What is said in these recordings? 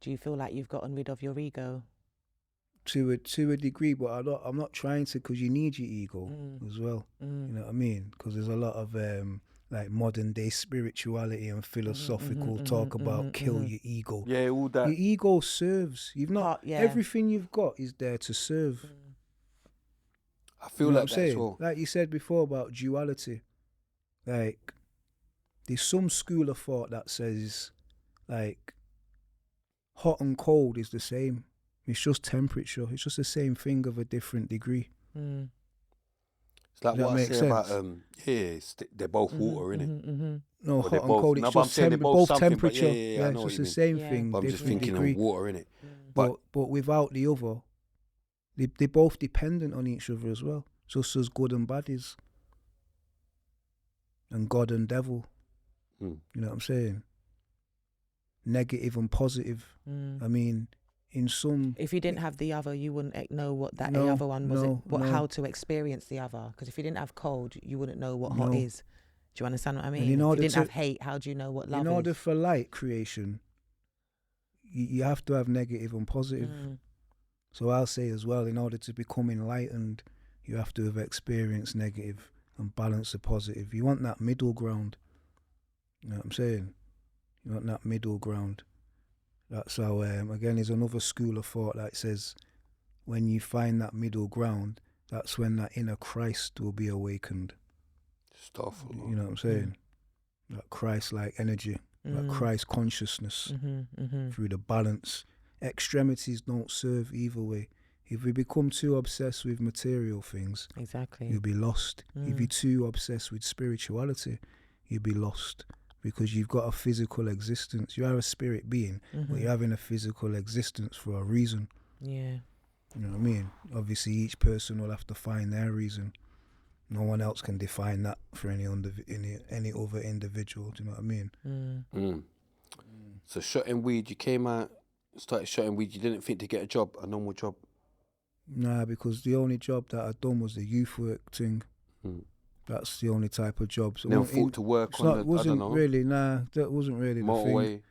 Do you feel like you've gotten rid of your ego? To a degree, but I'm not trying to, because you need your ego as well. You know what I mean? Because there's a lot of like modern day spirituality and philosophical talk about kill your ego. Yeah, all that. Your ego serves. You've not everything you've got is there to serve. I feel you know like what I'm that as saying? well. Like you said before about duality. Like there's some school of thought that says like hot and cold is the same. It's just temperature. It's just the same thing of a different degree. It's like Does what that I make say sense? about they're both water, innit? No, Or hot they're and both- cold. no, It's but I'm just saying they're both both something, but temperature. yeah, I know it's what just you the mean. same Yeah. thing. But I'm just different thinking degree. of water, innit? But without the other, they're both dependent on each other as well. Just as good and bad is. And God and devil. You know what I'm saying? Negative and positive. I mean, in some... If you didn't have the other, you wouldn't know what that No, other one was. no. How to experience the other. Because if you didn't have cold, you wouldn't know what hot is. Do you understand what I mean? If you didn't have hate, how do you know what love is? In order for light creation, you have to have negative and positive. So I'll say as well, in order to become enlightened, you have to have experienced negative and balance the positive. You want that middle ground. You know what I'm saying? You want that middle ground. That's how, again, there's another school of thought that says when you find that middle ground, that's when that inner Christ will be awakened. Stuff. You know what I'm saying? That Christ-like energy, that Christ consciousness through the balance. Extremities don't serve either way. If we become too obsessed with material things, you'll be lost. If you're too obsessed with spirituality, you'll be lost. Because you've got a physical existence. You are a spirit being, but you're having a physical existence for a reason. Yeah. You know what I mean? Obviously, each person will have to find their reason. No one else can define that for any other individual. Do you know what I mean? So shotting weed, you came out, started shotting weed, you didn't think to get a normal job? Nah, because the only job that I'd done was the youth work thing. That's the only type of job. So never thought to work on the, I don't know. Really, nah, that wasn't really motorway. The thing.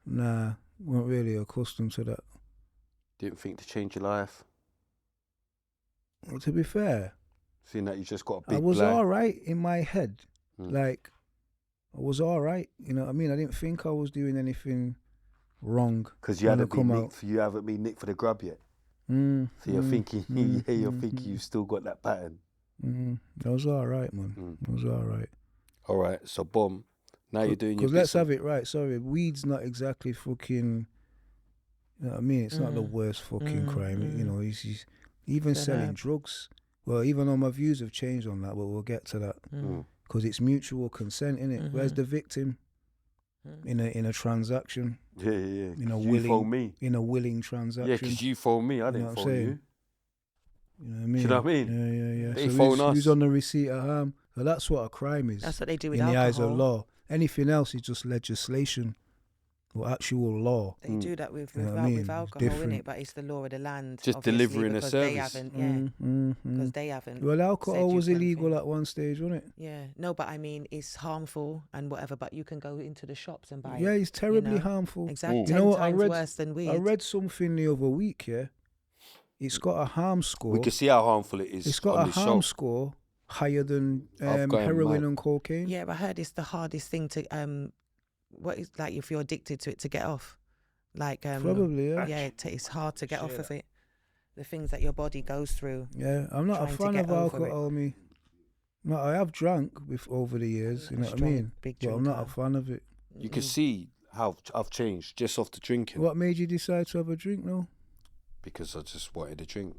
Nah, weren't really accustomed to that. Didn't think to change your life? Well, to be fair, seeing that you just got a big I was black. all right in my head. Like, I was all right. You know what I mean? I didn't think I was doing anything wrong. Because you haven't been nicked for the grub yet. So you're thinking, you're thinking you've still got that pattern. I was all right, man. I was all right. All right, so boom. Now you're doing your because let's have it right. Sorry, weed's not exactly fucking. You know what I mean? It's not the worst fucking crime. You know, he's even selling drugs. Well, even though my views have changed on that, but we'll get to that. Because it's mutual consent, innit? Where's the victim in a transaction? Yeah. You phone me in a willing transaction. Yeah, because you phone me. I didn't phone you. You know what I mean? You know what I mean? Yeah. They so phone us. who's on the receipt of harm? So that's what a crime is. That's what they do with in alcohol. the eyes of law. Anything else is just legislation or actual law. They do that with alcohol, innit? But it's the law of the land. Just delivering a service. They haven't, because they haven't. Well, alcohol was illegal at one stage, wasn't it? Yeah. No, but I mean, it's harmful and whatever, but you can go into the shops and buy it. Yeah, it's terribly harmful. Exactly. You know what? 10 times worse than weed. I read something the other week, It's got a harm score. We can see how harmful it is. It's got a harm score higher than heroin and cocaine. Yeah, but I heard it's the hardest thing to what is like if you're addicted to it to get off. Like probably, yeah. Yeah, it's hard to get off of it. The things that your body goes through. Yeah, I'm not a fan of alcohol, me. No, I have drank over the years, you know what I mean? But I'm not a fan of it. You can see how I've changed just off the drinking. What made you decide to have a drink now? Because I just wanted a drink.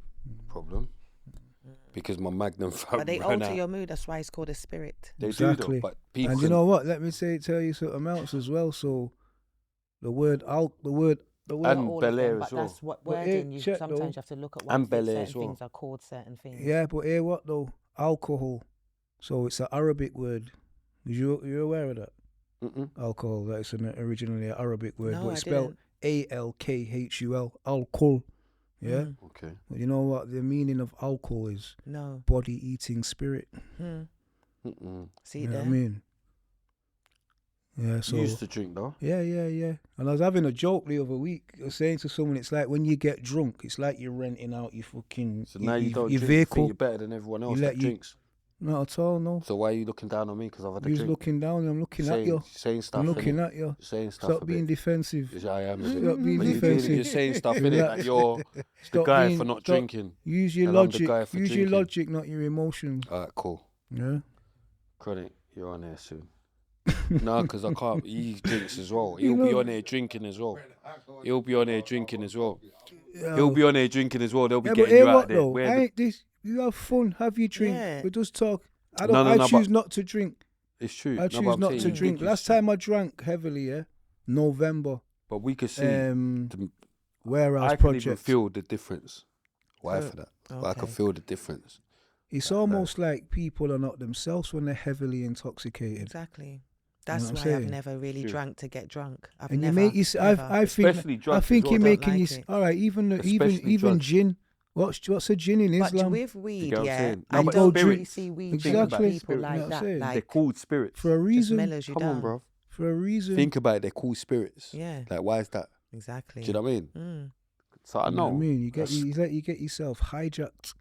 Problem. Because my Magnum But they ran alter out. your mood. That's why it's called a spirit. They do though, but people. And you know what? Let me tell you something else as well. So, the word and Bel Air as well. That's what wording. Sometimes you have to look at what and Bel Air certain as well. things are called certain things. Yeah, but hear what though? Alcohol. So it's an Arabic word. You're aware of that? Alcohol. That is originally an Arabic word, No, but it's I spelled ALKHUL. Alcohol. Yeah. Okay. But you know what the meaning of alcohol is? No. Body eating spirit. See you know there? what I mean? Yeah, so you used to drink though. Yeah. And I was having a joke the other week. I was saying to someone, it's like when you get drunk, it's like you're renting out your fucking So now you don't your drink. vehicle. You think you're better than everyone else that drinks. Not at all, no. So why are you looking down on me? Because I've had a drink. You're looking down. I'm looking at you. Saying stuff. I'm looking at you. Saying stuff. Stop being defensive. Yeah, I am. Stop being But defensive. you're saying stuff in it that you're the guy for not drinking. Use your logic. Use your logic, not your emotions. All right, cool. Yeah. Chronic, you're on there soon. No, because I can't. He drinks as well. He'll be on there drinking as well. He'll be on there drinking as well. They'll be getting you out there. You have fun, have your drink. Yeah. We just talk. I choose not to drink. It's true. I choose not to drink. Last time I drank heavily, November. But we could see warehouse I can even feel the difference. Why for that? But I can feel the difference. It's almost like people are not themselves when they're heavily intoxicated. Exactly. That's why I've never really drank to get drunk. I think you're making you. All right, even gin. What's a gin in Islam? But with weed, I don't really see weed exactly. people like that. Like, they're called spirits for a reason. Come on, bro. For a reason. Think about it. They're called spirits. Yeah. Like, why is that? Exactly. Do you know what I mean? So I know. You know what I mean, you get yourself hijacked.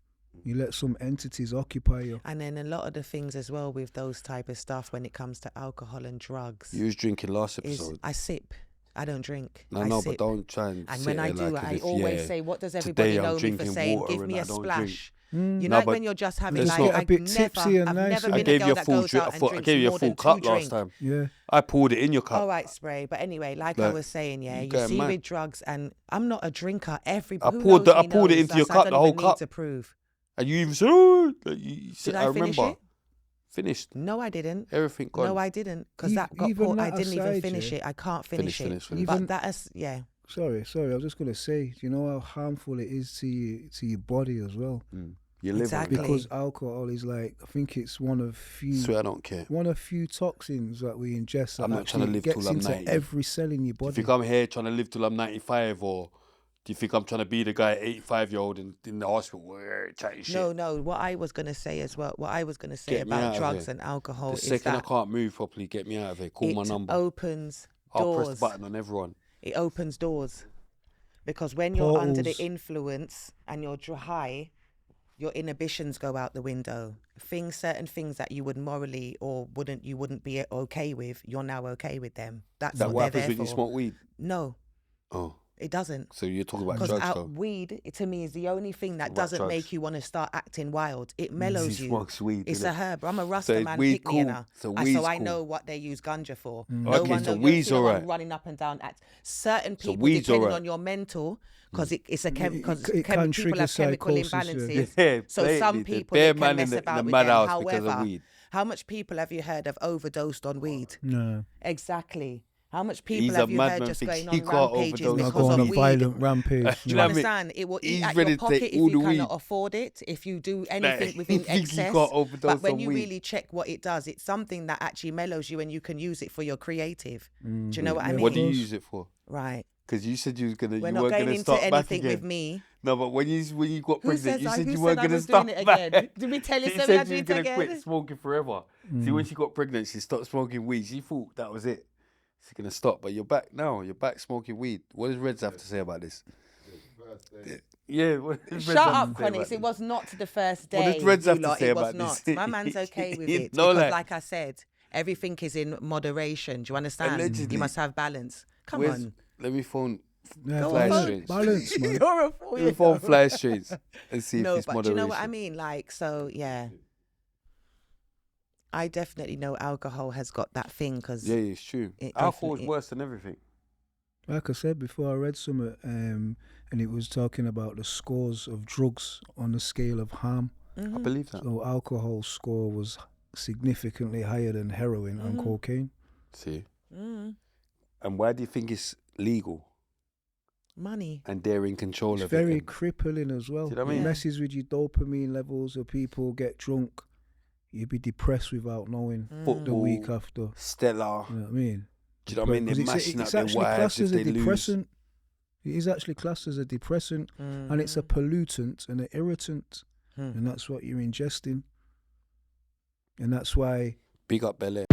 You let some entities occupy you. And then a lot of the things as well with those type of stuff when it comes to alcohol and drugs. You was drinking last episode. I sip. I don't drink. No, but don't try and when I do, like I always say, what does everybody know me for saying? Give me a splash. You know, when you're just having like, a bit tipsy and nice. I gave you a full cup last time. Yeah. I poured it in your cup. All right, spray. But anyway, like I was saying, you see with drugs, and I'm not a drinker. I poured it into your cup, the whole cup. To prove. And you even said, "Oh," did I finish it? Finished. No, I didn't. Everything gone. No, I didn't. Because that got poured. I didn't even finish it. I can't finish it. But that is, Sorry. I was just going to say, do you know how harmful it is to your body as well? Your liver. Exactly. Because alcohol is like, I think it's one of few. Swear I don't care. One of few toxins that we ingest. That I'm not trying to live till I'm 90. Every cell in your body. Do you think I'm here trying to live till I'm 95 or? Do you think I'm trying to be the guy, 85-year-old in the hospital, chatting shit? No. What I was going to say as well, about drugs and alcohol is that... The second I can't move properly, get me out of here. Call my number. It opens doors. I'll press the button on everyone. It opens doors. Because when you're under the influence and you're high, your inhibitions go out the window. Certain things that you would morally or wouldn't be okay with, you're now okay with them. That's what happens when you smoke weed? No. Oh. It doesn't. So you're talking about drugs, though? Weed, to me, is the only thing that doesn't make you want to start acting wild. It mellows you. Smokes weed. It's a herb. I'm a Rasta man, pick me in so I know what they use ganja for. No one knows. Weed's all right. Running up and down. Certain people, depending on your mental, because people have chemical imbalances. Yeah, so some people they can mess about with them. However, how much people have you heard have overdosed on weed? No. Exactly. How much people have you heard just going on rampages because on of a weed? Violent rampage. Do you understand? It will eat at your pocket if you cannot afford it, if you do anything within excess. But when you really check what it does, it's something that actually mellows you and you can use it for your creative. Do you know what I mean? What do you use it for? Right. Because you said you was gonna. We're not going into anything with me. No, but when you got pregnant, you said you weren't gonna stop back. Did we tell you so? You said you were gonna quit smoking forever. See, when she got pregnant, she stopped smoking weed. She thought that was it. She's gonna stop, but you're back now. You're back smoking weed. What does Reds have to say about this? Yeah. Shut up, Chronics. It was not the first day. What does Reds have to say about this? My man's okay with it. Because like I said, everything is in moderation. Do you understand? Allegedly. You must have balance. Come on. Let me phone Fly Streets. Balance, man. Let me phone Fly Streets and see if it's moderation. No, but do you know what I mean? Like, so, yeah. I definitely know alcohol has got that thing because... Yeah, it's true. Alcohol is worse than everything. Like I said before, I read something and it was talking about the scores of drugs on the scale of harm. I believe that. So alcohol's score was significantly higher than heroin and cocaine. See? And why do you think it's legal? Money. And they're in control of it. It's very crippling as well. Do you know what I mean? It messes with your dopamine levels, or people get drunk. You'd be depressed without knowing the week after. Stella. You know what I mean? Do you know what I mean? They're mashing up their wives if they lose. It is actually classed as a depressant, and it's a pollutant and an irritant, and that's what you're ingesting. And that's why... Big up Bel Air.